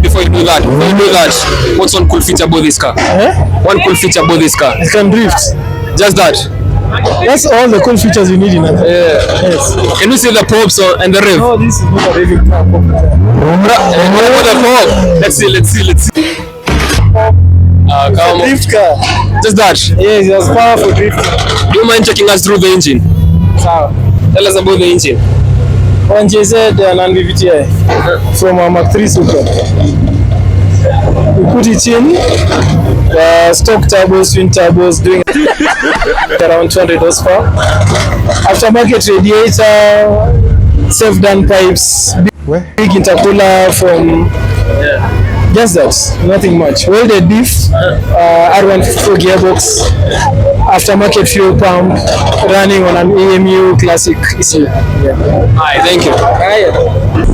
before you do that, what's one cool feature about this car? One cool feature about this car? It can drift. Just that? That's all the cool features you need in a car. Yes. Can we see the props and the rev? No, this is not a raving car. What about the prop? Let's see. Come on. Drift car. Just that? Yes, it was powerful drift car. Do you mind taking us through the engine? So, Tell us about the engine. one JZ and an VVTi from a Mark 3 Super. We put it in the stock turbos, twin turbos, doing around 200 horsepower. Aftermarket radiator, self-done pipes, big intercooler from just that, nothing much. Welded diff, R154 gearbox, aftermarket fuel pump, running on an EMU classic ECU. Hi, thank you.